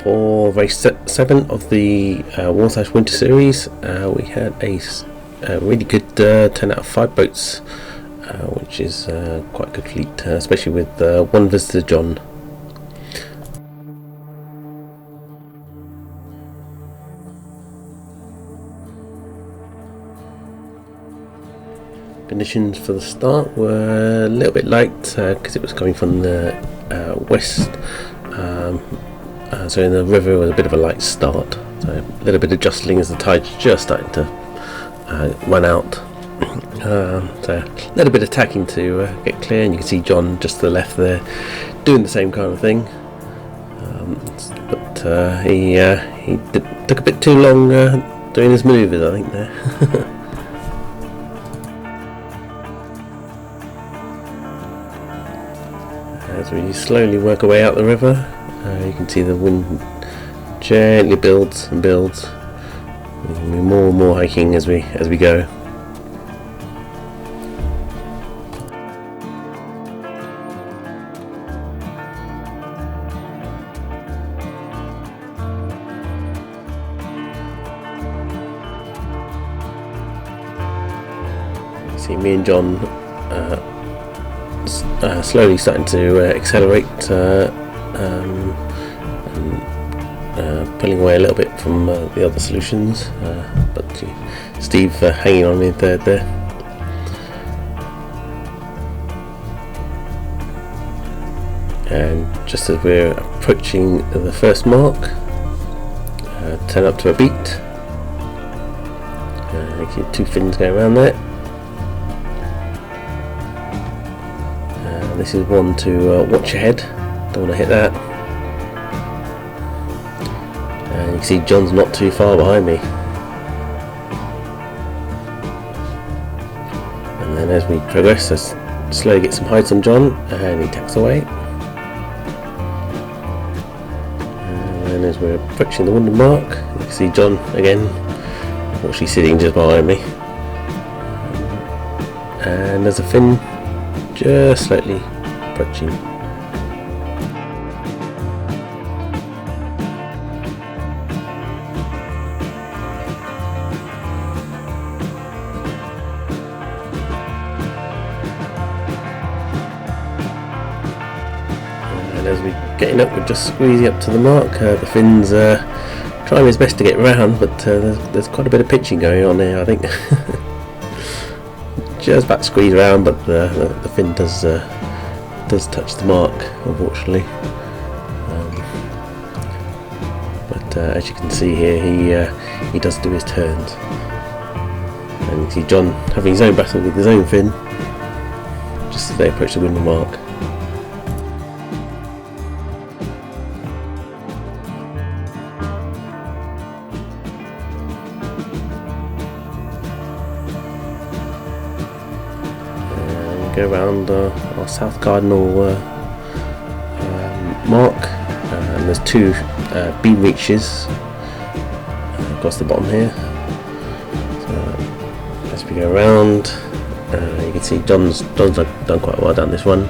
For race 7 of the Warsash Winter Series, we had a really good 10 out of 5 boats, which is quite a good fleet, especially with one visitor, John. Conditions for the start were a little bit light because it was coming from the west, so in the river was a bit of a light start, so a little bit of jostling as the tide's just starting to run out, so a little bit of tacking to get clear, and you can see John just to the left there doing the same kind of thing, but he took a bit too long doing his manoeuvres, I think, there. As we slowly work our way out the river, you can see the wind gently builds and builds. There'll be more and more hiking as we go. You see me and John slowly starting to accelerate, and pulling away a little bit from the other solutions, but Steve hanging on in third there. And just as we're approaching the first mark, turn up to a beat. Keep 2 fins going around there. This is one to watch ahead, don't want to hit that. And you can see John's not too far behind me. And then as we progress, I slowly get some heights on John, and he tacks away. And then as we're approaching the wooden mark, you can see John again, actually sitting just behind me. And there's a fin just slightly approaching. And as we're getting up, we're just squeezing up to the mark. The fin's trying his best to get round, but there's quite a bit of pitching going on here, I think. Just about to squeeze around, but the fin does touch the mark, unfortunately. But as you can see here, he does do his turns, and you see John having his own battle with his own fin just as they approach the windmill mark. Go around our south cardinal mark, and there's 2 beam reaches across the bottom here. So as we go around, you can see John's done quite well down this one,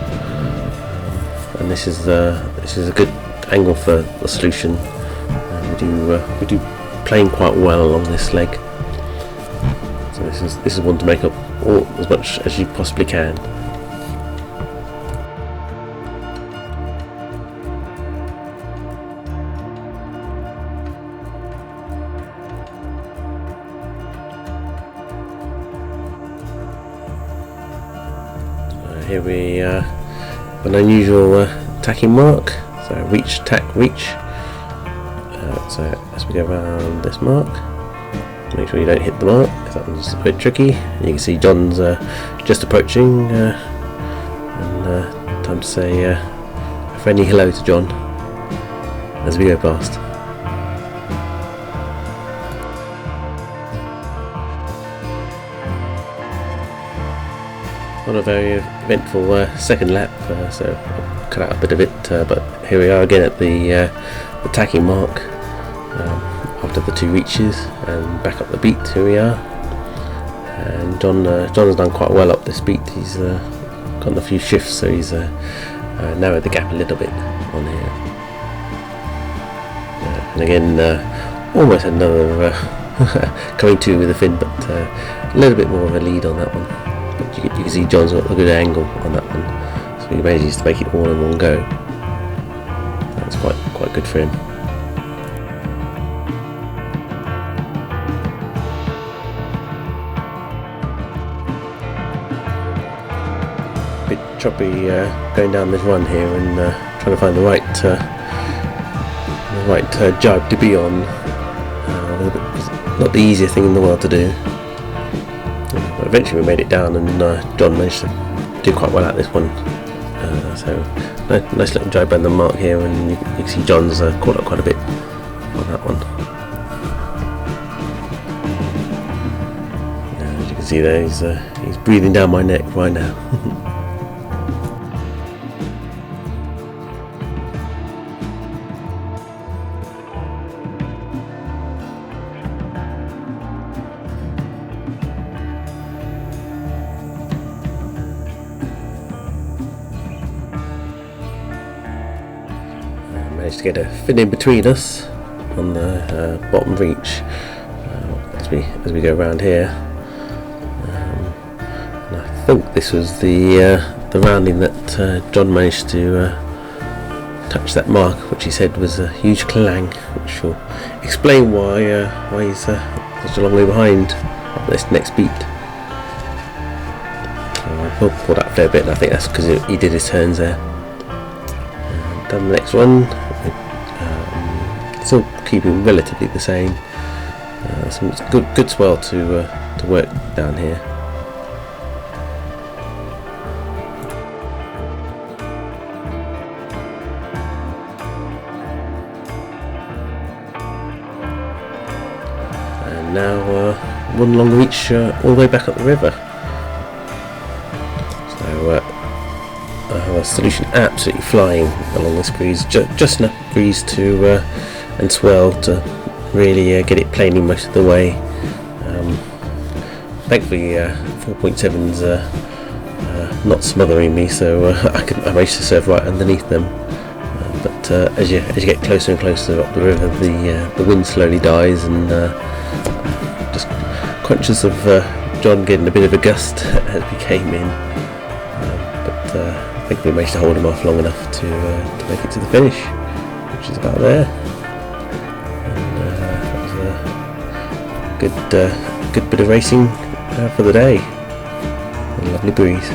and this is a good angle for the solution. We do plane quite well along this leg, so this is one to make up as much as you possibly can. Here we have an unusual tacking mark, so reach, tack, reach. So as we go around this mark, make sure you don't hit the mark, because that one's a bit tricky. You can see John's just approaching, and time to say a friendly hello to John as we go past. On a very eventful second lap, so I'll cut out a bit of it, but here we are again at the tacking mark, after the 2 reaches, and back up the beat. Here we are, and John has done quite well up this beat. He's gotten a few shifts, so he's narrowed the gap a little bit on here. And again, almost another coming to with a fin, but a little bit more of a lead on that one. But you can see John's got a good angle on that one, so he manages to make it all in one go. That's quite good for him. Bit choppy going down this run here and trying to find the right jibe to be on. It's not the easiest thing in the world to do. But eventually we made it down, and John managed to do quite well at this one. So nice little jibe around the mark here, and you can see John's caught up quite a bit on that one. As you can see there, he's breathing down my neck right now. Managed to get a fin in between us on the bottom reach as we go around here. And I think this was the rounding that John managed to touch that mark, which he said was a huge clang, which will explain why he's such a long way behind on this next beat. He'll pull that a fair bit, and I think that's because he did his turns there. Done the next one. Still keeping relatively the same. Some good swell to work down here. And now one long reach all the way back up the river. So our solution absolutely flying along this breeze, just enough breeze to and swell to really get it planing most of the way. Thankfully 4.7's not smothering me, so I managed to surf right underneath them. But as you get closer and closer up the river, the wind slowly dies, and just conscious of John getting a bit of a gust as we came in. But I think we managed to hold him off long enough to make it to the finish, which is about there. And that was a good bit of racing for the day. A lovely breeze.